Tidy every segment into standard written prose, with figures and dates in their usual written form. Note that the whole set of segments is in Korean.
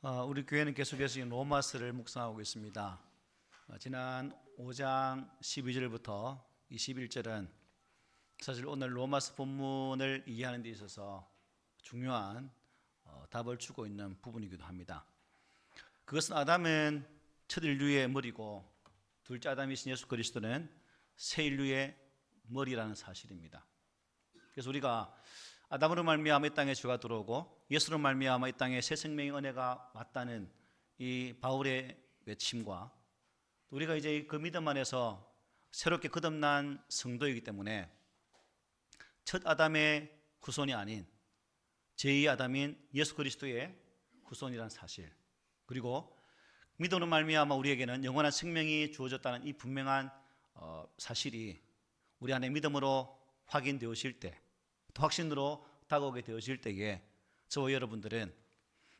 우리 교회는 계속해서 이 로마서를 묵상하고 있습니다. 지난 5장 12절부터 21절은 사실 오늘 로마서 본문을 이해하는 데 있어서 중요한 답을 주고 있는 부분이기도 합니다. 그것은 아담은 첫 인류의 머리고 둘째 아담이신 예수 그리스도는 새 인류의 머리라는 사실입니다. 그래서 우리가 아담으로 말미암아 이 땅에 죄가 들어오고 예수로 말미암아 이 땅에 새 생명의 은혜가 왔다는 이 바울의 외침과 우리가 이제 그 믿음 안에서 새롭게 거듭난 성도이기 때문에 첫 아담의 후손이 아닌 제2 아담인 예수 그리스도의 후손이라는 사실, 그리고 믿음으로 말미암아 우리에게는 영원한 생명이 주어졌다는 이 분명한 사실이 우리 안에 믿음으로 확인되어질 때, 또 확신으로 다가오게 되어질 때에 저와 여러분들은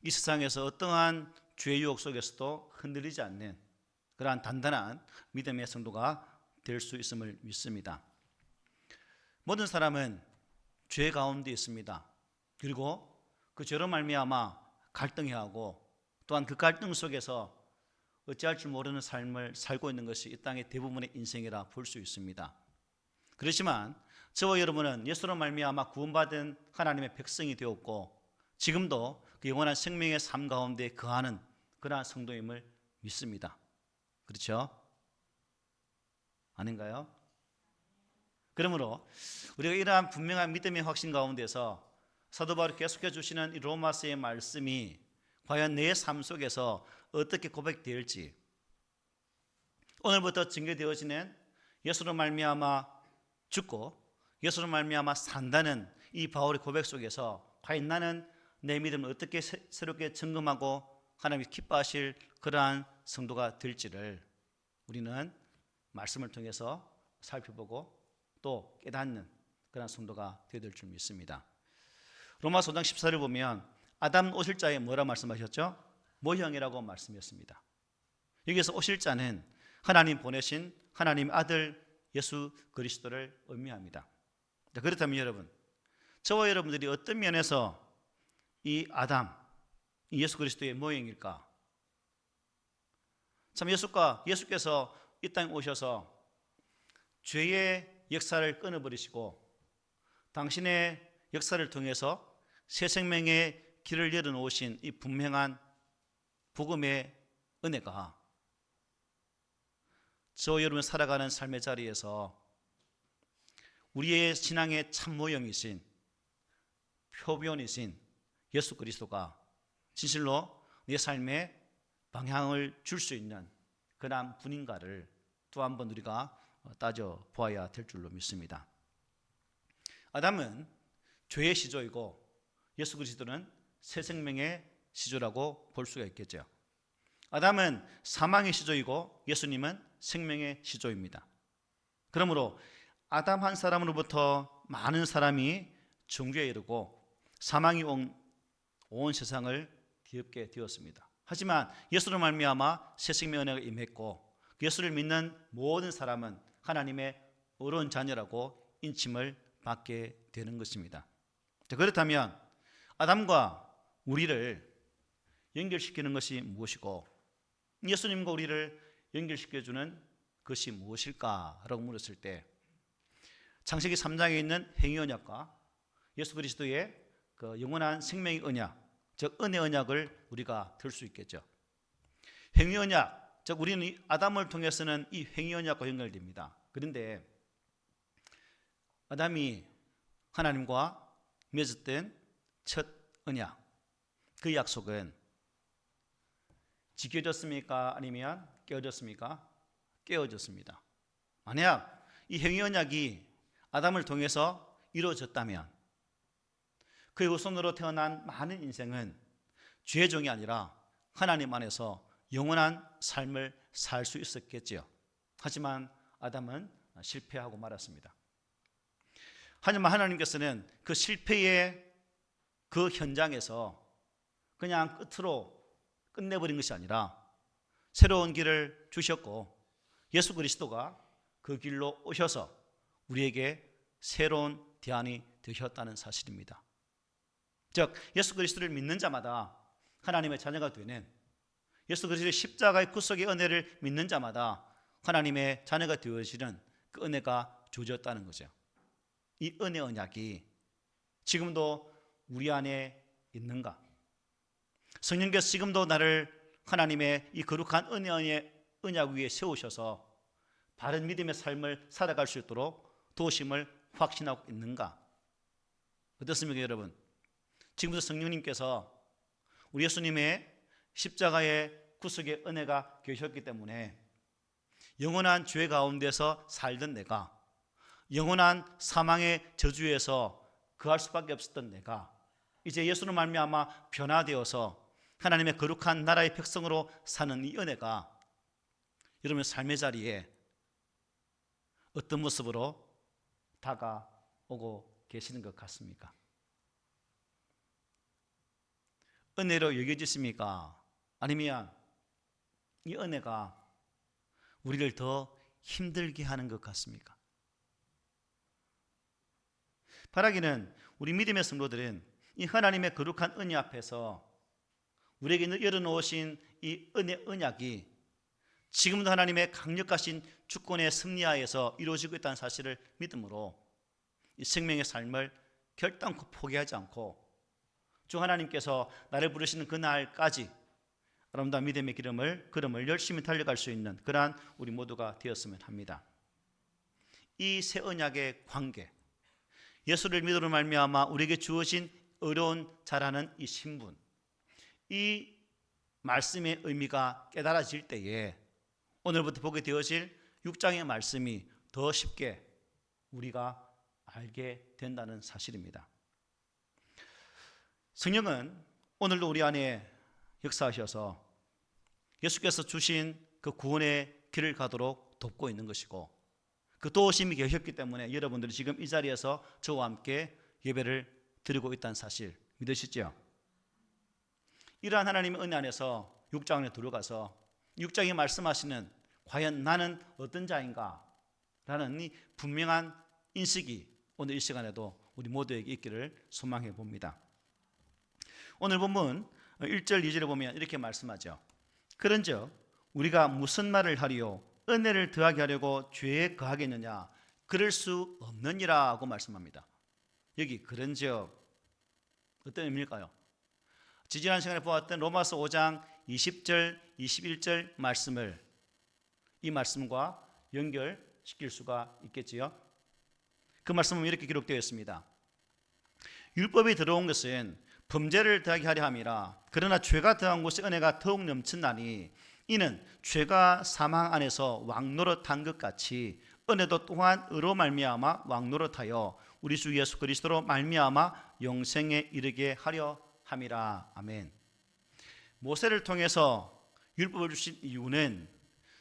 이 세상에서 어떠한 죄의 유혹 속에서도 흔들리지 않는 그러한 단단한 믿음의 성도가 될 수 있음을 믿습니다. 모든 사람은 죄 가운데 있습니다. 그리고 그 죄로 말미암아 갈등해야 하고, 또한 그 갈등 속에서 어찌할 줄 모르는 삶을 살고 있는 것이 이 땅의 대부분의 인생이라 볼 수 있습니다. 그렇지만 저와 여러분은 예수로 말미암아 구원받은 하나님의 백성이 되었고, 지금도 그 영원한 생명의 삶 가운데 거하는 그러한 성도임을 믿습니다. 그렇죠? 아닌가요? 그러므로 우리가 이러한 분명한 믿음의 확신 가운데서 사도 바울이 계속해 주시는 이 로마서의 말씀이 과연 내 삶 속에서 어떻게 고백될지, 오늘부터 증거되어지는 예수로 말미암아 죽고 예수로 말미암아 산다는 이 바울의 고백 속에서 과연 나는 내 믿음을 어떻게 새롭게 점검하고 하나님이 기뻐하실 그러한 성도가 될지를 우리는 말씀을 통해서 살펴보고 또 깨닫는 그런 성도가 되어야 될 줄 믿습니다. 로마서 5장 14절을 보면 아담 오실 자에 뭐라 말씀하셨죠? 모형이라고 말씀했습니다. 여기서 오실 자는 하나님 보내신 하나님의 아들 예수 그리스도를 의미합니다. 그렇다면 여러분, 저와 여러분들이 어떤 면에서 이 아담, 이 예수 그리스도의 모형일까? 참 예수께서 이 땅에 오셔서 죄의 역사를 끊어버리시고 당신의 역사를 통해서 새 생명의 길을 열어놓으신 이 분명한 복음의 은혜가 저와 여러분 살아가는 삶의 자리에서 우리의 신앙의 참모형이신 표본이신 예수 그리스도가 진실로 내 삶에 방향을 줄 수 있는 그런 분인가를 또 한 번 우리가 따져 보아야 될 줄로 믿습니다. 아담은 죄의 시조이고 예수 그리스도는 새 생명의 시조라고 볼 수가 있겠죠. 아담은 사망의 시조이고 예수님은 생명의 시조입니다. 그러므로 아담 한 사람으로부터 많은 사람이 정죄에 이르고 사망이 온 세상을 뒤엎게 되었습니다. 하지만 예수로 말미암아 새 생명의 은혜가 임했고 예수를 믿는 모든 사람은 하나님의 의로운 자녀라고 인침을 받게 되는 것입니다. 그렇다면 아담과 우리를 연결시키는 것이 무엇이고 예수님과 우리를 연결시켜주는 것이 무엇일까라고 물었을 때 창세기 3장에 있는 행위 언약과 예수 그리스도의 그 영원한 생명의 언약, 즉 은혜 언약을 우리가 들 수 있겠죠. 행위 언약, 즉 우리는 아담을 통해서는 이 행위 언약과 연결됩니다. 그런데 아담이 하나님과 맺었던 첫 언약, 그 약속은 지켜졌습니까? 아니면 깨어졌습니까? 깨어졌습니다. 만약 이 행위 언약이 아담을 통해서 이루어졌다면 그의 후손으로 태어난 많은 인생은 죄의 종이 아니라 하나님 안에서 영원한 삶을 살 수 있었겠지요. 하지만 아담은 실패하고 말았습니다. 하지만 하나님께서는 그 실패의 그 현장에서 그냥 끝으로 끝내버린 것이 아니라 새로운 길을 주셨고 예수 그리스도가 그 길로 오셔서 우리에게 새로운 대안이 되셨다는 사실입니다. 즉 예수 그리스도를 믿는 자마다 하나님의 자녀가 되는 예수 그리스도의 십자가의 구속의 은혜를 믿는 자마다 하나님의 자녀가 되어지는 그 은혜가 주어졌다는 거죠. 이 은혜 언약이 지금도 우리 안에 있는가? 성령께서 지금도 나를 하나님의 이 거룩한 은혜의 언약 위에 세우셔서 바른 믿음의 삶을 살아갈 수 있도록 도우심을 확신하고 있는가? 어떻습니까, 여러분? 지금부터 성령님께서 우리 예수님의 십자가의 구속의 은혜가 계셨기 때문에 영원한 죄 가운데서 살던 내가, 영원한 사망의 저주에서 거할 수밖에 없었던 내가 이제 예수로 말미암아 변화되어서 하나님의 거룩한 나라의 백성으로 사는 이 은혜가 여러분의 삶의 자리에 어떤 모습으로 다가오고 계시는 것 같습니까? 은혜로 여겨지십니까? 아니면 이 은혜가 우리를 더 힘들게 하는 것 같습니까? 바라기는 우리 믿음의 성도들은 이 하나님의 거룩한 은혜 앞에서 우리에게 열어놓으신 이 은혜 언약이 지금도 하나님의 강력하신 주권의 승리하에서 이루어지고 있다는 사실을 믿음으로 이 생명의 삶을 결단코 포기하지 않고 주 하나님께서 나를 부르시는 그날까지 아름다운 믿음의 걸음을 열심히 달려갈 수 있는 그러한 우리 모두가 되었으면 합니다. 이 새 언약의 관계, 예수를 믿음으로 말미암아 우리에게 주어진 의로운 자라는 이 신분, 이 말씀의 의미가 깨달아질 때에 오늘부터 보게 되어질 6장의 말씀이 더 쉽게 우리가 알게 된다는 사실입니다. 성령은 오늘도 우리 안에 역사하셔서 예수께서 주신 그 구원의 길을 가도록 돕고 있는 것이고 그 도우심이 계셨기 때문에 여러분들이 지금 이 자리에서 저와 함께 예배를 드리고 있다는 사실 믿으시죠? 이러한 하나님의 은혜 안에서 6장에 들어가서 6장에 말씀하시는 과연 나는 어떤 자인가? 라는 이 분명한 인식이 오늘 이 시간에도 우리 모두에게 있기를 소망해 봅니다. 오늘 본문 1절 2절에 보면 이렇게 말씀하죠. 그런즉 우리가 무슨 말을 하리요? 은혜를 더하게 하려고 죄에 거하겠느냐? 그럴 수 없느니라 고 말씀합니다. 여기 그런즉 어떤 의미일까요? 지지난 시간에 보았던 로마서 5장 20절 21절 말씀을 이 말씀과 연결시킬 수가 있겠지요. 그 말씀은 이렇게 기록되어 있습니다. 율법이 들어온 것은 범죄를 더하게 하려 함이라. 그러나 죄가 더한 곳에 은혜가 더욱 넘친다니 이는 죄가 사망 안에서 왕노릇한 것 같이 은혜도 또한 의로 말미암아 왕노릇하여 우리 주 예수 그리스도로 말미암아 영생에 이르게 하려 함이라. 아멘. 모세를 통해서 율법을 주신 이유는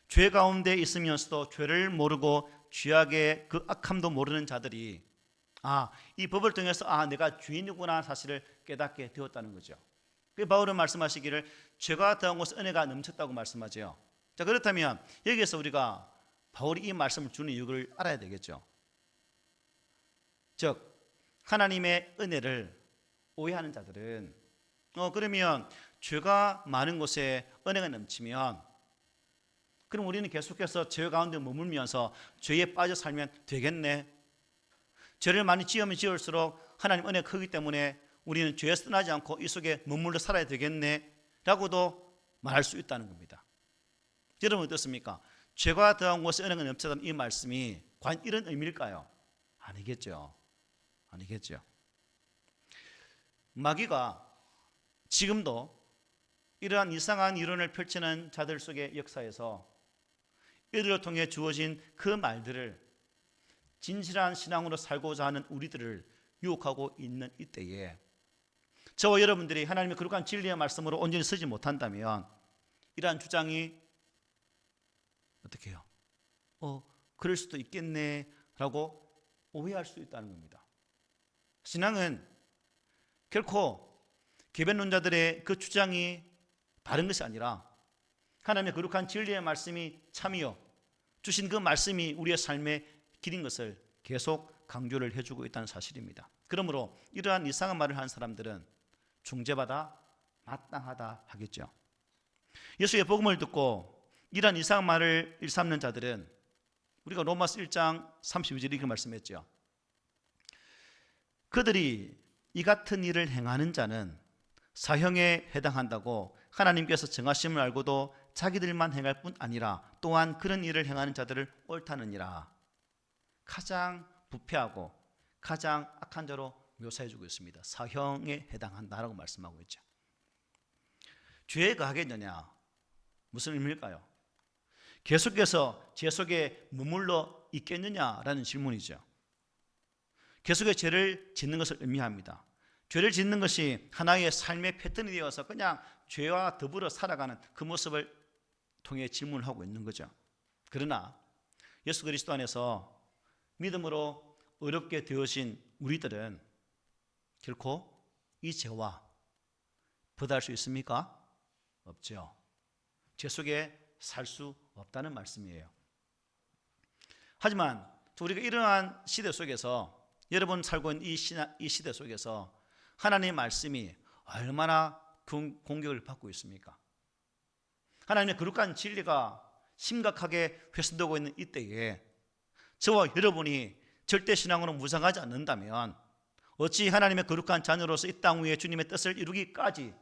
죄 가운데 있으면서도 죄를 모르고 죄악의 그 악함도 모르는 자들이 이 법을 통해서 내가 죄인이구나 사실을 깨닫게 되었다는 거죠. 그 바울은 말씀하시기를 죄가 더한 곳에 은혜가 넘쳤다고 말씀하죠. 자, 그렇다면 여기에서 우리가 바울이 이 말씀을 주는 이유를 알아야 되겠죠. 즉 하나님의 은혜를 오해하는 자들은 그러면 죄가 많은 곳에 은혜가 넘치면 그럼 우리는 계속해서 죄 가운데 머물면서 죄에 빠져 살면 되겠네. 죄를 많이 지으면 지을수록 하나님 은혜가 크기 때문에 우리는 죄에서 떠나지 않고 이 속에 머물러 살아야 되겠네 라고도 말할 수 있다는 겁니다. 여러분 어떻습니까? 죄가 더한 곳에 은혜가 넘치다는 이 말씀이 과연 이런 의미일까요? 아니겠죠. 마귀가 지금도 이러한 이상한 이론을 펼치는 자들 속의 역사에서 이들을 통해 주어진 그 말들을 진실한 신앙으로 살고자 하는 우리들을 유혹하고 있는 이때에 저와 여러분들이 하나님의 거룩한 진리의 말씀으로 온전히 서지 못한다면 이러한 주장이 어떻게 해요? 그럴 수도 있겠네 라고 오해할 수 있다는 겁니다. 신앙은 결코 개변론자들의 그 주장이 바른 것이 아니라 하나님의 거룩한 진리의 말씀이 참이요 주신 그 말씀이 우리의 삶의 길인 것을 계속 강조를 해주고 있다는 사실입니다. 그러므로 이러한 이상한 말을 하는 사람들은 중재받아 마땅하다 하겠죠. 예수의 복음을 듣고 이러한 이상한 말을 일삼는 자들은 우리가 로마서 1장 32절에 이렇게 말씀했죠. 그들이 이 같은 일을 행하는 자는 사형에 해당한다고 하나님께서 정하심을 알고도 자기들만 행할 뿐 아니라 또한 그런 일을 행하는 자들을 옳다느니라. 가장 부패하고 가장 악한 자로 묘사해주고 있습니다. 사형에 해당한다라고 말씀하고 있죠. 죄에 가하겠느냐? 무슨 의미일까요? 계속해서 죄 속에 머물러 있겠느냐라는 질문이죠. 계속해서 죄를 짓는 것을 의미합니다. 죄를 짓는 것이 하나의 삶의 패턴이 되어서 그냥 죄와 더불어 살아가는 그 모습을 통해 질문을 하고 있는 거죠. 그러나 예수 그리스도 안에서 믿음으로 의롭게 되어진 우리들은 결코 이 죄와 벗어날 수 있습니까? 없죠. 죄 속에 살 수 없다는 말씀이에요. 하지만 우리가 이러한 시대 속에서 여러분 살고 있는 이 시대 속에서 하나님의 말씀이 얼마나 공격을 받고 있습니까? 하나님의 거룩한 진리가 심각하게 훼손되고 있는 이때에 저와 여러분이 절대 신앙으로 무장하지 않는다면 어찌 하나님의 거룩한 자녀로서 이 땅 위에 주님의 뜻을 이루기까지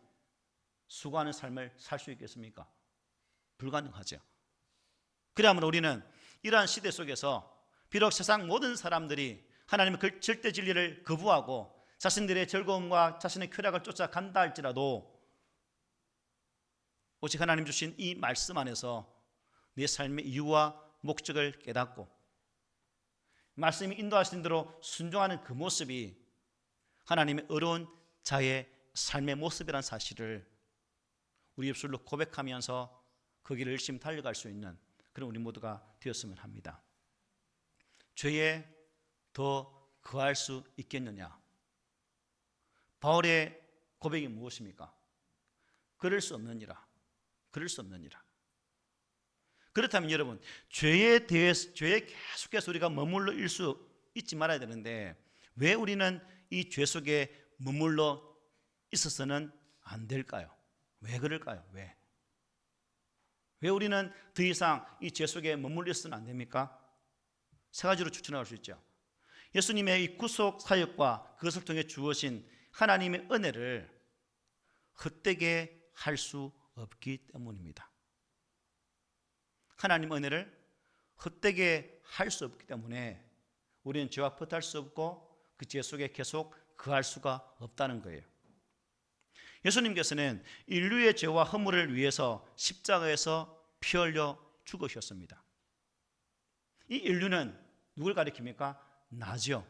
수고하는 삶을 살 수 있겠습니까? 불가능하죠. 그래야만 우리는 이러한 시대 속에서 비록 세상 모든 사람들이 하나님의 그 절대 진리를 거부하고 자신들의 즐거움과 자신의 쾌락을 쫓아간다 할지라도 오직 하나님 주신 이 말씀 안에서 내 삶의 이유와 목적을 깨닫고 말씀이 인도하시는 대로 순종하는 그 모습이 하나님의 어려운 자의 삶의 모습이라는 사실을 우리 입술로 고백하면서 그 길을 열심히 달려갈 수 있는 그런 우리 모두가 되었으면 합니다. 죄에 더 거할 수 있겠느냐? 바울의 고백이 무엇입니까? 그럴 수 없느니라. 그럴 수 없느니라. 그렇다면 여러분, 죄에 계속해서 우리가 머물러 있을 수 있지 말아야 되는데 왜 우리는 이 죄 속에 머물러 있어서는 안 될까요? 왜 그럴까요? 왜 우리는 더 이상 이 죄 속에 머물러 있어서는 안 됩니까? 세 가지로 추천할 수 있죠. 예수님의 이 구속 사역과 그것을 통해 주어진 하나님의 은혜를 헛되게 할 수 없기 때문입니다. 하나님의 은혜를 헛되게 할 수 없기 때문에 우리는 죄와 벗할 수 없고 그 죄 속에 계속 거할 수가 없다는 거예요. 예수님께서는 인류의 죄와 허물을 위해서 십자가에서 피 흘려 죽으셨습니다. 이 인류는 누굴 가리킵니까? 나죠.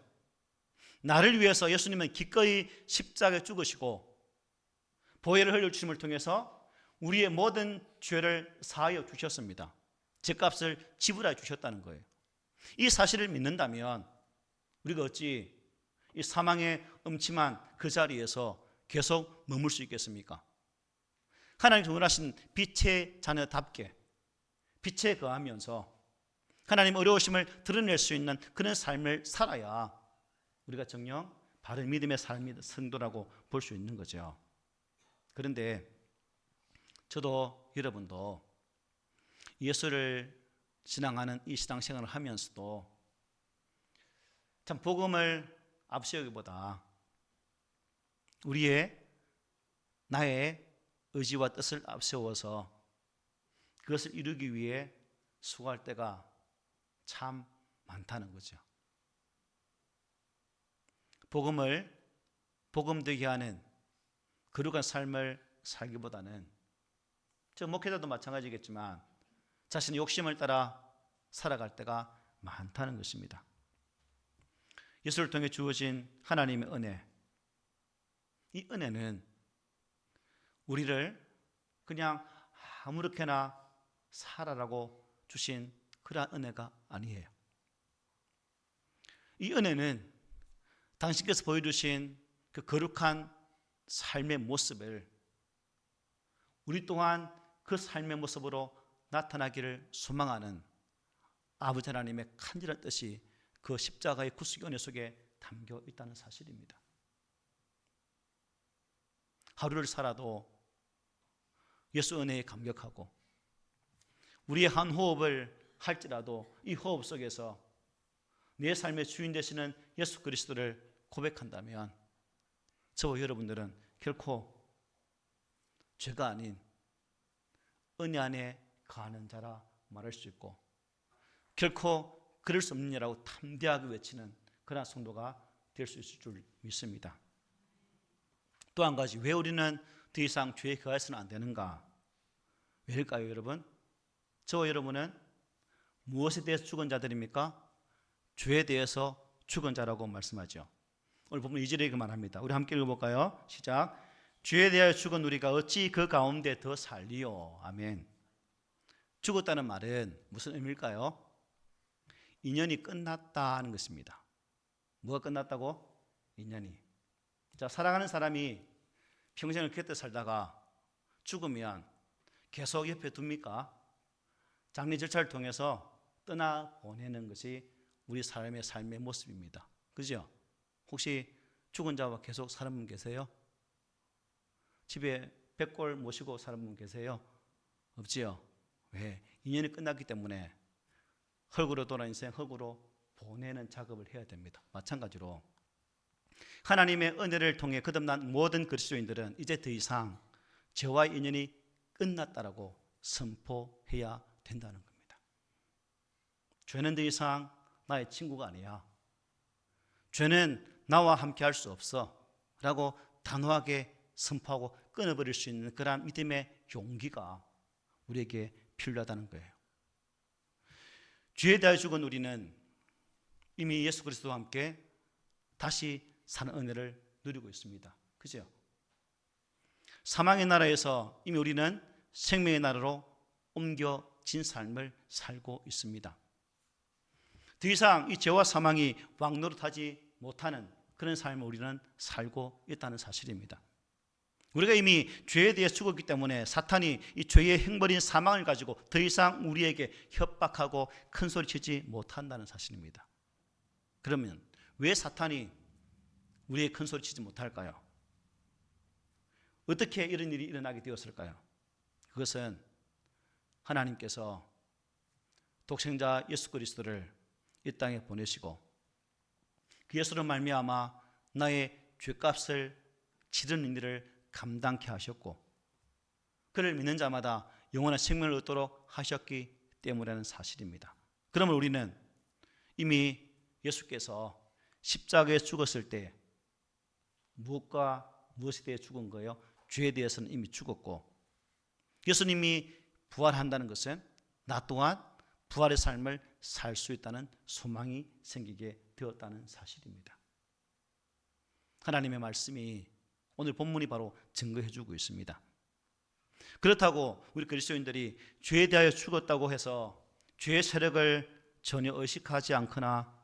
나를 위해서 예수님은 기꺼이 십자가에 죽으시고 보혈을 흘려주심을 통해서 우리의 모든 죄를 사하여 주셨습니다. 죄값을 지불해 주셨다는 거예요. 이 사실을 믿는다면 우리가 어찌 이 사망의 음침한 그 자리에서 계속 머물 수 있겠습니까? 하나님 원하신 빛의 자녀답게 빛에 거하면서 하나님 어려우심을 드러낼 수 있는 그런 삶을 살아야 우리가 정녕 바른 믿음의 삶의 성도라고 볼 수 있는 거죠. 그런데 저도 여러분도 예수를 신앙하는 이 신앙생활을 하면서도 참 복음을 앞세우기보다 나의 의지와 뜻을 앞세워서 그것을 이루기 위해 수고할 때가 참 많다는 거죠. 복음되게 하는 거룩한 삶을 살기보다는 저 목회자도 마찬가지겠지만 자신의 욕심을 따라 살아갈 때가 많다는 것입니다. 예수를 통해 주어진 하나님의 은혜, 이 은혜는 우리를 그냥 아무렇게나 살아라고 주신 그러한 은혜가 아니에요. 이 은혜는 당신께서 보여주신 그 거룩한 삶의 모습을 우리 또한 그 삶의 모습으로 나타나기를 소망하는 아버지 하나님의 간절한 뜻이 그 십자가의 구속의 은혜 속에 담겨 있다는 사실입니다. 하루를 살아도 예수 은혜에 감격하고 우리의 한 호흡을 할지라도 이 호흡 속에서 내 삶의 주인 되시는 예수 그리스도를 고백한다면 저와 여러분들은 결코 죄가 아닌 은혜 안에 거하는 자라 말할 수 있고 결코 그럴 수 없는 이라고 담대하게 외치는 그런 성도가 될 수 있을 줄 믿습니다. 또 한 가지, 왜 우리는 더 이상 죄에 거해서는 안 되는가? 왜일까요, 여러분? 저와 여러분은 무엇에 대해서 죽은 자들입니까? 죄에 대해서 죽은 자라고 말씀하죠. 오늘 보면 2절에 이렇게 말합니다. 우리 함께 읽어볼까요? 시작. 죄에 대하여 죽은 우리가 어찌 그 가운데 더 살리요? 아멘. 죽었다는 말은 무슨 의미일까요? 인연이 끝났다는 것입니다. 뭐가 끝났다고? 인연이. 자, 사랑하는 사람이 평생을 곁에 살다가 죽으면 계속 옆에 둡니까? 장례 절차를 통해서 떠나보내는 것이 우리 사람의 삶의 모습입니다. 그죠? 혹시 죽은 자와 계속 사는 분 계세요? 집에 백골 모시고 사는 분 계세요? 없지요? 왜? 인연이 끝났기 때문에 흙으로 돌아온 인생 흙으로 보내는 작업을 해야 됩니다. 마찬가지로 하나님의 은혜를 통해 거듭난 모든 그리스도인들은 이제 더 이상 죄와의 인연이 끝났다라고 선포해야 된다는 겁니다. 죄는 더 이상 나의 친구가 아니야. 죄는 나와 함께 할 수 없어 라고 단호하게 선포하고 끊어버릴 수 있는 그러한 믿음의 용기가 우리에게 필요하다는 거예요. 죄에 대하여 죽은 우리는 이미 예수 그리스도와 함께 다시 사는 은혜를 누리고 있습니다. 그죠? 사망의 나라에서 이미 우리는 생명의 나라로 옮겨진 삶을 살고 있습니다. 더 이상 이 죄와 사망이 왕노릇하지 못하는 그런 삶을 우리는 살고 있다는 사실입니다. 우리가 이미 죄에 대해 죽었기 때문에 사탄이 이 죄의 행벌인 사망을 가지고 더 이상 우리에게 협박하고 큰소리치지 못한다는 사실입니다. 그러면 왜 사탄이 우리에게 큰소리치지 못할까요? 어떻게 이런 일이 일어나게 되었을까요? 그것은 하나님께서 독생자 예수 그리스도를 이 땅에 보내시고 그 예수로 말미암아 나의 죄값을 치르는 일을 감당케 하셨고 그를 믿는 자마다 영원한 생명을 얻도록 하셨기 때문이라는 사실입니다. 그러면 우리는 이미 예수께서 십자가에 죽었을 때 무엇과 무엇에 대해 죽은 거예요? 죄에 대해서는 이미 죽었고 예수님이 부활한다는 것은 나 또한 부활의 삶을 살 수 있다는 소망이 생기게 되었다는 사실입니다. 하나님의 말씀이 오늘 본문이 바로 증거해주고 있습니다. 그렇다고 우리 그리스도인들이 죄에 대하여 죽었다고 해서 죄의 세력을 전혀 의식하지 않거나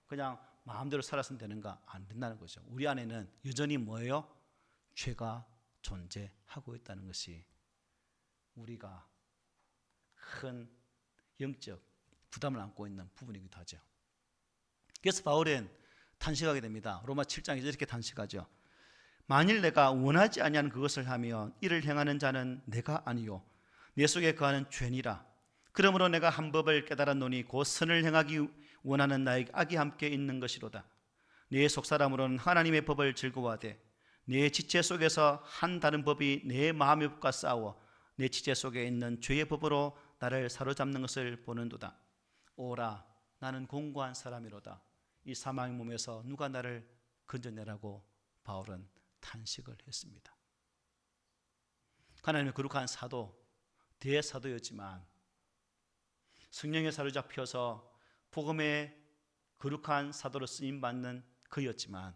그냥 마음대로 살았으면 되는가? 안 된다는 거죠. 우리 안에는 여전히 뭐예요? 죄가 존재하고 있다는 것이 우리가 큰 영적 부담을 안고 있는 부분이기도 하죠. 그래서 바울은 탄식하게 됩니다. 로마 7장에서 이렇게 탄식하죠. 만일 내가 원하지 아니하는 그것을 하면 이를 행하는 자는 내가 아니요 내 속에 거하는 죄니라. 그러므로 내가 한 법을 깨달았노니 곧 선을 행하기 원하는 나에게 악이 함께 있는 것이로다. 내 속사람으로는 하나님의 법을 즐거워하되 내 지체 속에서 한 다른 법이 내 마음의 법과 싸워 내 지체 속에 있는 죄의 법으로 나를 사로잡는 것을 보는도다. 오라 나는 공고한 사람이로다. 이 사망의 몸에서 누가 나를 건져내라고 바울은 탄식을 했습니다. 하나님의 거룩한 사도, 대사도였지만 성령에 사로잡혀서 복음의 거룩한 사도로 쓰임받는 그였지만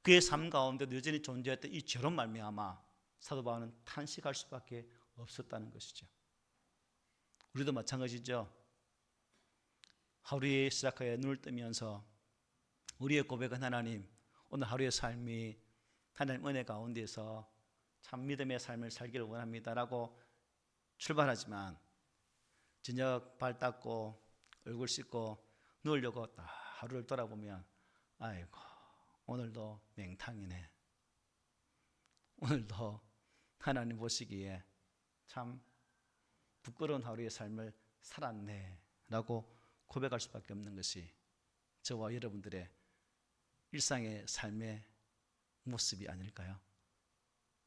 그의 삶 가운데 여전히 존재했던 이 죄로 말미암아 사도 바울은 탄식할 수밖에 없었다는 것이죠. 우리도 마찬가지죠. 하루에 시작하여 눈을 뜨면서 우리의 고백은 하나님, 오늘 하루의 삶이 하나님 은혜 가운데서 참 믿음의 삶을 살기를 원합니다라고 출발하지만 저녁 발 닦고 얼굴 씻고 누우려고 딱 하루를 돌아보면 아이고 오늘도 맹탕이네. 오늘도 하나님 보시기에 참 부끄러운 하루의 삶을 살았네 라고 고백할 수밖에 없는 것이 저와 여러분들의 일상의 삶의 모습이 아닐까요?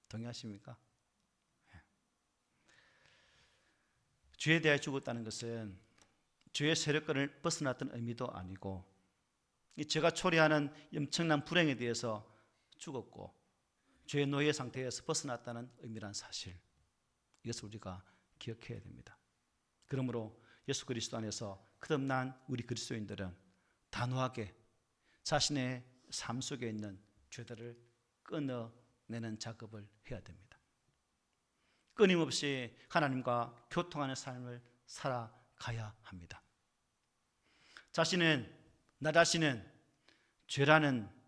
동의하십니까? 죄에 대하여 죽었다는 것은 죄의 세력권을 벗어났던 의미도 아니고 이 죄가 초래하는 엄청난 불행에 대해서 죽었고 죄의 노예 상태에서 벗어났다는 의미란 사실, 이것을 우리가 기억해야 됩니다. 그러므로 예수 그리스도 안에서 거듭난 우리 그리스도인들은 단호하게 자신의 삶 속에 있는 죄들을 끊어내는 작업을 해야 됩니다. 끊임없이 하나님과 교통하는 삶을 살아가야 합니다. 나 자신은 죄라는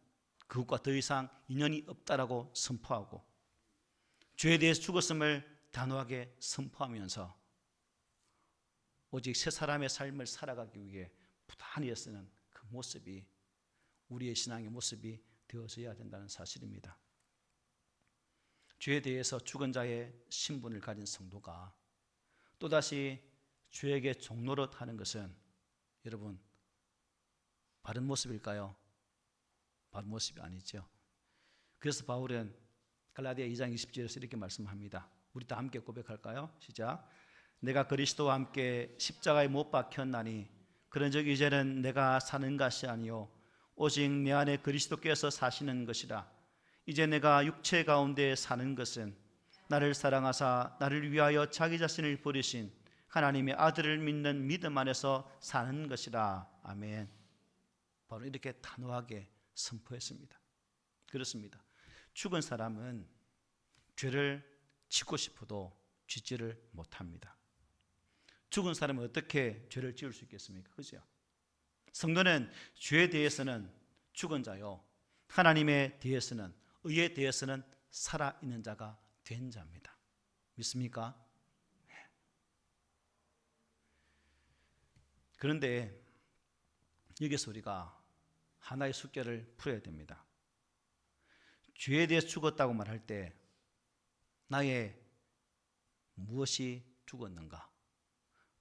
그것과 더 이상 인연이 없다라고 선포하고 죄에 대해서 죽었음을 단호하게 선포하면서 오직 새 사람의 삶을 살아가기 위해 부단히 애쓰는 그 모습이 우리의 신앙의 모습이 되어져야 된다는 사실입니다. 죄에 대해서 죽은 자의 신분을 가진 성도가 또다시 죄에게 종노릇하는 것은 여러분 바른 모습일까요? 바른 모습이 아니죠. 그래서 바울은 갈라디아 2장 20절에서 이렇게 말씀합니다. 우리 다 함께 고백할까요? 시작. 내가 그리스도와 함께 십자가에 못 박혔나니 그런즉 이제는 내가 사는 것이 아니요 오직 내 안에 그리스도께서 사시는 것이라. 이제 내가 육체 가운데 사는 것은 나를 사랑하사 나를 위하여 자기 자신을 버리신 하나님의 아들을 믿는 믿음 안에서 사는 것이라. 아멘. 바로 이렇게 단호하게 선포했습니다. 그렇습니다. 죽은 사람은 죄를 짓고 싶어도 짓지를 못합니다. 죽은 사람은 어떻게 죄를 지을 수 있겠습니까? 그죠? 성도는 죄에 대해서는 죽은 자요, 하나님에 대해서는, 의에 대해서는 살아있는 자가 된 자입니다. 믿습니까? 그런데 여기서 우리가 하나의 숙제를 풀어야 됩니다. 죄에 대해서 죽었다고 말할 때 나의 무엇이 죽었는가,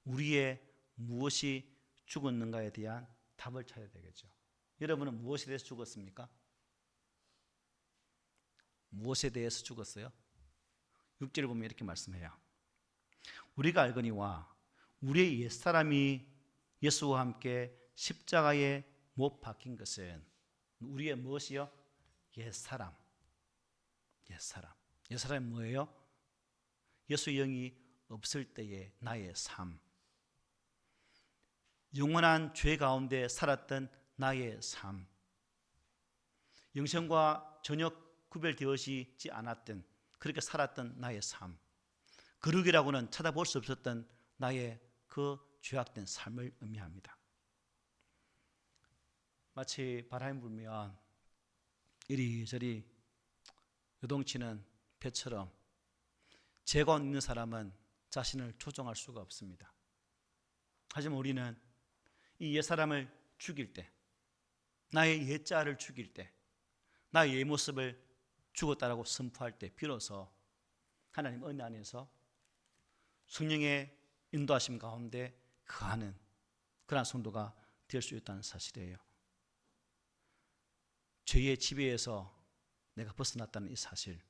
우리의 무엇이 죽었는가에 대한 답을 찾아야 되겠죠. 여러분은 무엇에 대해서 죽었습니까? 무엇에 대해서 죽었어요? 6절을 보면 이렇게 말씀해요. 우리가 알거니와 우리의 옛사람이 예수와 함께 십자가에 못 박힌 것은 우리의 무엇이요? 옛사람. 옛사람이 뭐예요? 예수의 영이 없을 때의 나의 삶, 영원한 죄 가운데 살았던 나의 삶, 영생과 전혀 구별되어지지 않았던, 그렇게 살았던 나의 삶, 거룩이라고는 찾아볼 수 없었던 나의 그 죄악된 삶을 의미합니다. 마치 바람이 불면 이리저리 요동치는 배처럼 죄가 있는 사람은 자신을 조종할 수가 없습니다. 하지만 우리는 이 옛사람을 죽일 때, 나의 옛자를 죽일 때, 나의 옛 모습을 죽었다라고 선포할 때 비로소 하나님 은혜 안에서 성령의 인도하심 가운데 거하는 그런 성도가 될 수 있다는 사실이에요. 죄의 지배에서 내가 벗어났다는 이 사실,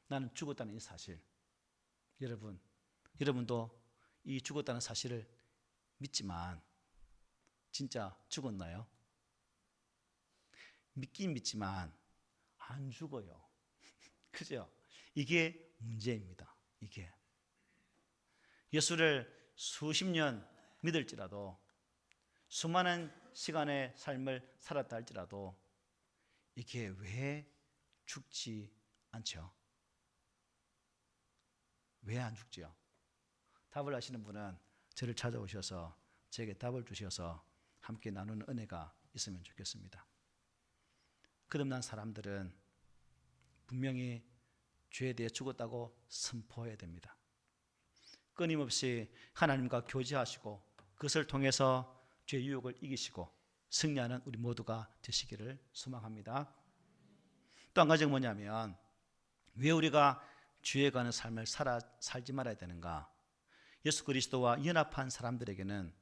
나는 죽었다는 이 사실, 여러분도 이 죽었다는 사실을 믿지만 진짜 죽었나요? 믿긴 믿지만 안 죽어요. 그죠? 이게 문제입니다. 이게 예수를 수십 년 믿을지라도, 수많은 시간의 삶을 살았다 할지라도 이게 왜 죽지 않죠? 왜 안 죽지요? 답을 아시는 분은 저를 찾아오셔서 제게 답을 주셔서 함께 나누는 은혜가 있으면 좋겠습니다. 거듭난 사람들은 분명히 죄에 대해 죽었다고 선포해야 됩니다. 끊임없이 하나님과 교제하시고 그것을 통해서 죄의 유혹을 이기시고 승리하는 우리 모두가 되시기를 소망합니다. 또 한 가지가 뭐냐면, 왜 우리가 주의가는 삶을 살지 말아야 되는가? 예수 그리스도와 연합한 사람들에게는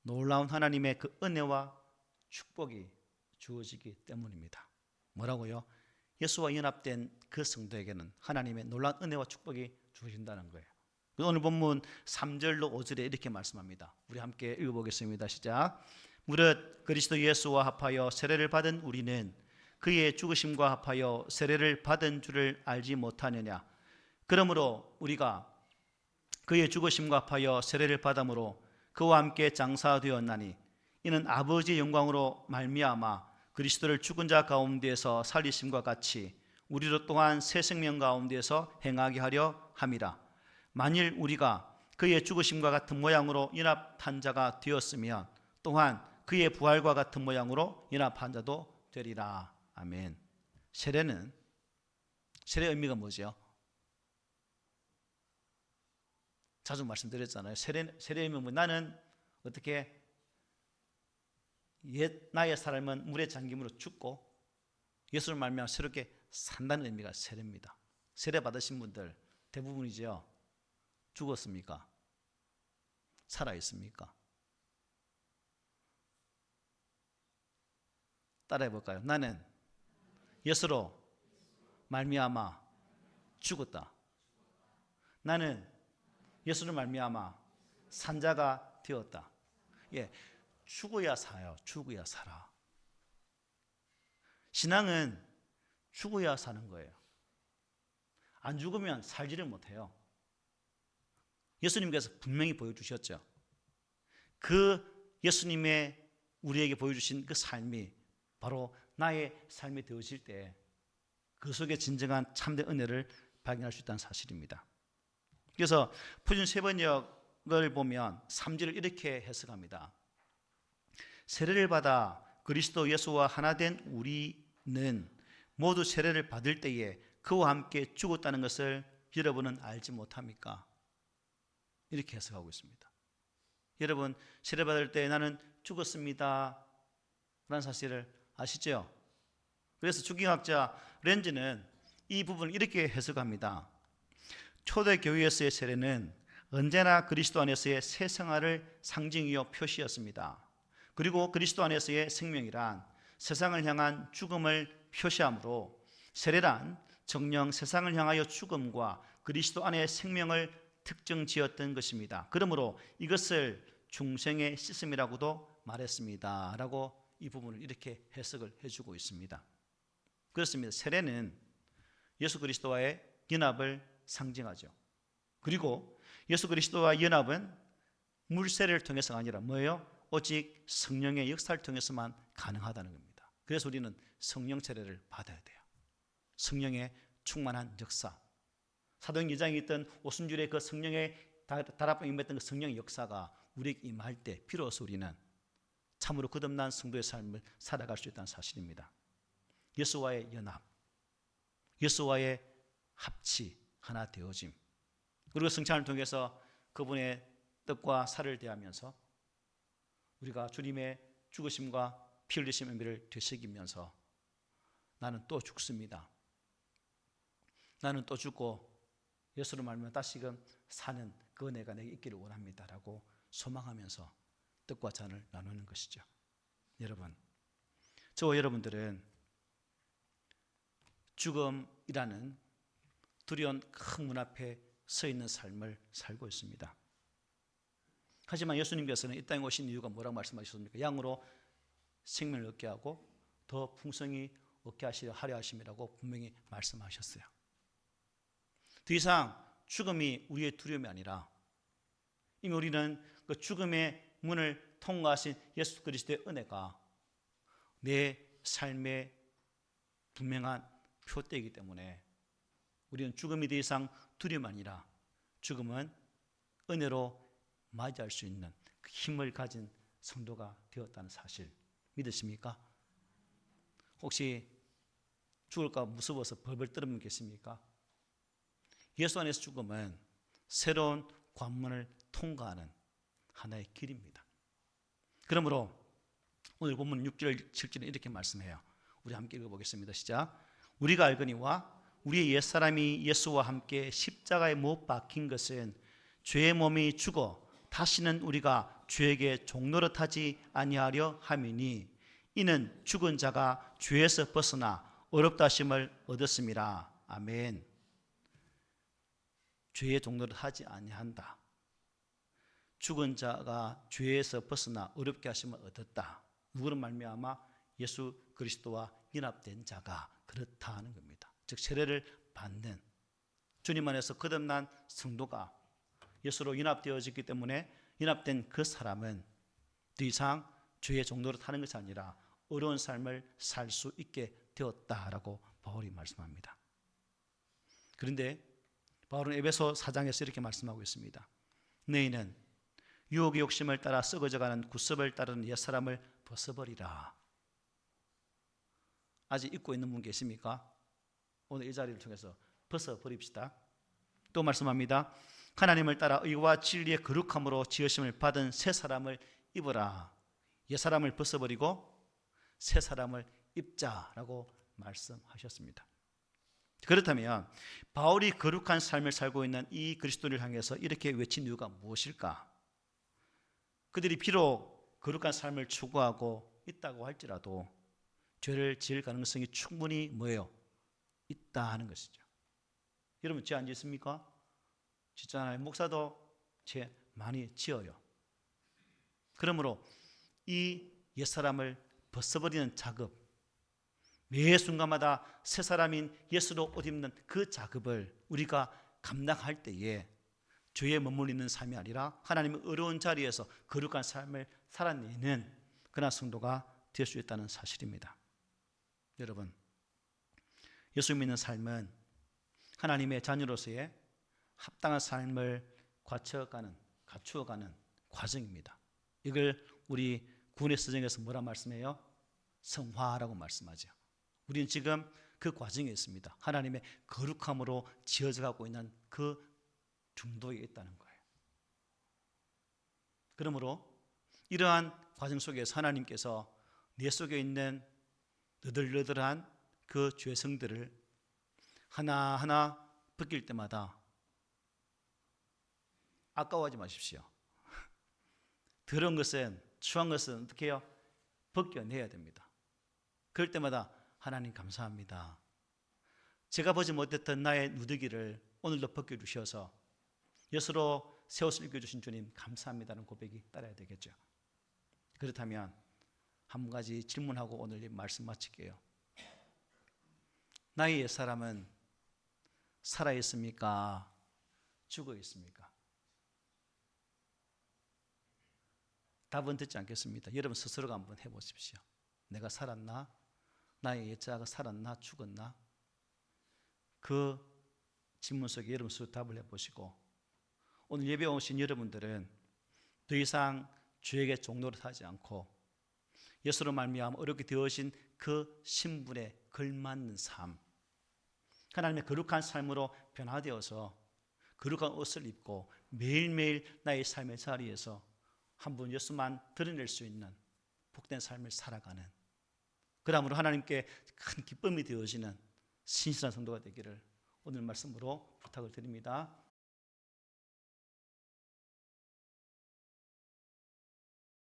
놀라운 하나님의 그 은혜와 축복이 주어지기 때문입니다. 뭐라고요? 예수와 연합된 그 성도에게는 하나님의 놀라운 은혜와 축복이 주어진다는 거예요. 오늘 본문 3절로 5절에 이렇게 말씀합니다. 우리 함께 읽어보겠습니다. 시작. 무릇 그리스도 예수와 합하여 세례를 받은 우리는 그의 죽으심과 합하여 세례를 받은 줄을 알지 못하느냐? 그러므로 우리가 그의 죽으심과 합하여 세례를 받음으로 그와 함께 장사되었나니 이는 아버지의 영광으로 말미암아 그리스도를 죽은 자 가운데에서 살리심과 같이 우리로 또한 새 생명 가운데에서 행하게 하려 함이라. 만일 우리가 그의 죽으심과 같은 모양으로 연합한 자가 되었으면 또한 그의 부활과 같은 모양으로 연합한 자도 되리라. 아멘. 세례의 의미가 뭐죠? 자주 말씀드렸잖아요. 세례의 의미는 뭐? 나는 어떻게 옛 나의 삶은 물에 잠김으로 죽고 예수를 말미암아 새롭게 산다는 의미가 세례입니다. 세례 받으신 분들 대부분이죠. 죽었습니까? 살아 있습니까? 따라해 볼까요? 나는 예수로 말미암아 죽었다. 나는 예수를 말미암아 산자가 되었다. 예, 죽어야 사요. 죽어야 살아. 신앙은 죽어야 사는 거예요. 안 죽으면 살지를 못해요. 예수님께서 분명히 보여주셨죠. 그 예수님의 우리에게 보여주신 그 삶이 바로 나의 삶이 되어질 때 그 속에 진정한 참된 은혜를 발견할 수 있다는 사실입니다. 그래서 표준 세번역을 보면 3절을 이렇게 해석합니다. 세례를 받아 그리스도 예수와 하나 된 우리는 모두 세례를 받을 때에 그와 함께 죽었다는 것을 여러분은 알지 못합니까? 이렇게 해석하고 있습니다. 여러분 세례 받을 때 나는 죽었습니다 라는 사실을 아시죠? 그래서 주기학자 렌즈는 이 부분을 이렇게 해석합니다. 초대교회에서의 세례는 언제나 그리스도 안에서의 새 생활을 상징이요 표시였습니다. 그리고 그리스도 안에서의 생명이란 세상을 향한 죽음을 표시하므로 세례란 정녕 세상을 향하여 죽음과 그리스도 안의 생명을 특정 지었던 것입니다. 그러므로 이것을 중생의 씻음이라고도 말했습니다 라고 이 부분을 이렇게 해석을 해주고 있습니다. 그렇습니다. 세례는 예수 그리스도와의 연합을 상징하죠. 그리고 예수 그리스도와 연합은 물세례를 통해서가 아니라 뭐예요? 오직 성령의 역사를 통해서만 가능하다는 겁니다. 그래서 우리는 성령 세례를 받아야 돼요. 성령의 충만한 역사. 사도행 2장에 있던 오순절의 그 성령의 다락방에 임했던 그 성령의 역사가 우리에게 임할 때 비로소 우리는 참으로 거듭난 성도의 삶을 살아갈 수 있다는 사실입니다. 예수와의 연합, 예수와의 합치, 하나 되어짐. 그리고 성찬을 통해서 그분의 뜻과 살을 대하면서 우리가 주님의 죽으심과 피 흘리심 의미를 되새기면서 나는 또 죽습니다. 나는 또 죽고 예수를 말미암아 다시금 사는 그 은혜가 내게 있기를 원합니다 라고 소망하면서 뜻과 잔을 나누는 것이죠. 여러분, 저와 여러분들은 죽음이라는 두려운 큰 문 앞에 서 있는 삶을 살고 있습니다. 하지만 예수님께서는 이 땅에 오신 이유가 뭐라고 말씀하셨습니까? 양으로 생명을 얻게 하고 더 풍성히 얻게 하려 하심이라고 분명히 말씀하셨어요. 더 이상 죽음이 우리의 두려움이 아니라 이미 우리는 그 죽음의 문을 통과하신 예수 그리스도의 은혜가 내 삶의 분명한 표대이기 때문에 우리는 죽음이 더 이상 두려움이 아니라 죽음은 은혜로 맞이할 수 있는 그 힘을 가진 성도가 되었다는 사실 믿으십니까? 혹시 죽을까 무서워서 벌벌 떨는 분 계십니까? 예수 안에서 죽음은 새로운 관문을 통과하는 하나의 길입니다. 그러므로 오늘 본문 6절 7절에 이렇게 말씀해요. 우리 함께 읽어보겠습니다. 시작. 우리가 알거니와 우리의 옛사람이 예수와 함께 십자가에 못 박힌 것은 죄의 몸이 죽어 다시는 우리가 죄에게 종노릇하지 아니하려 함이니 이는 죽은 자가 죄에서 벗어나 어렵다 하심을 얻었습니다. 아멘. 죄의 종노릇하지 아니한다. 죽은 자가 죄에서 벗어나 어렵게 하심을 얻었다. 누구를 말미암아? 예수 그리스도와 연합된 자가 그렇다 하는 겁니다. 즉 세례를 받는 주님 안에서 거듭난 성도가 예수로 연합되어졌기 때문에 연합된 그 사람은 더 이상 죄의 종노릇 하는 것이 아니라 어려운 삶을 살 수 있게 되었다라고 바울이 말씀합니다. 그런데 바울은 에베소 4장에서 이렇게 말씀하고 있습니다. 너희는 유혹의 욕심을 따라 썩어져가는 구습을 따르는 옛사람을 벗어버리라. 아직 입고 있는 분 계십니까? 오늘 이 자리를 통해서 벗어버립시다. 또 말씀합니다. 하나님을 따라 의와 진리의 거룩함으로 지으심을 받은 새 사람을 입으라. 옛사람을 벗어버리고 새 사람을 입자라고 말씀하셨습니다. 그렇다면 바울이 거룩한 삶을 살고 있는 이 그리스도를 향해서 이렇게 외친 이유가 무엇일까? 그들이 비록 거룩한 삶을 추구하고 있다고 할지라도 죄를 지을 가능성이 충분히 뭐예요? 있다 하는 것이죠. 여러분 죄 안 짓습니까? 짓잖아요. 목사도 죄 많이 지어요. 그러므로 이 옛사람을 벗어버리는 작업, 매 순간마다 새 사람인 예수로 옷 입는 그 작업을 우리가 감당할 때에 죄에 머물리는 삶이 아니라 하나님의 어려운 자리에서 거룩한 삶을 살아내는 그런 성도가 될 수 있다는 사실입니다. 여러분, 예수 믿는 삶은 하나님의 자녀로서의 합당한 삶을 갖추어가는 과정입니다. 이걸 우리 구원의 서정에서 뭐라 말씀해요? 성화라고 말씀하죠. 우리는 지금 그 과정에 있습니다. 하나님의 거룩함으로 지어져 가고 있는 그 중도에 있다는 거예요. 그러므로 이러한 과정 속에서 하나님께서 내 속에 있는 너덜너덜한 그 죄성들을 하나하나 벗길 때마다 아까워하지 마십시오. 더러운 것은, 추한 것은 어떻게 해요? 벗겨내야 됩니다. 그럴 때마다 하나님 감사합니다. 제가 보지 못했던 나의 누더기를 오늘도 벗겨주셔서 예수로 새 옷을 입혀주신 주님 감사합니다는 고백이 따라야 되겠죠. 그렇다면 한 가지 질문하고 오늘 이 말씀 마칠게요. 나의 옛사람은 살아있습니까? 죽어있습니까? 답은 듣지 않겠습니다. 여러분 스스로가 한번 해보십시오. 내가 살았나? 나의 옛자가 살았나? 죽었나? 그 질문 속에 여러분 스스로 답을 해보시고 오늘 예배 오신 여러분들은 더 이상 죄에게 종노릇하지 않고 예수로 말미암아 어렵게 되어진 그 신분에 걸맞는 삶, 하나님의 거룩한 삶으로 변화되어서 거룩한 옷을 입고 매일매일 나의 삶의 자리에서 한 분 예수만 드러낼 수 있는 복된 삶을 살아가는, 그러므로 하나님께 큰 기쁨이 되어지는 신실한 성도가 되기를 오늘 말씀으로 부탁을 드립니다.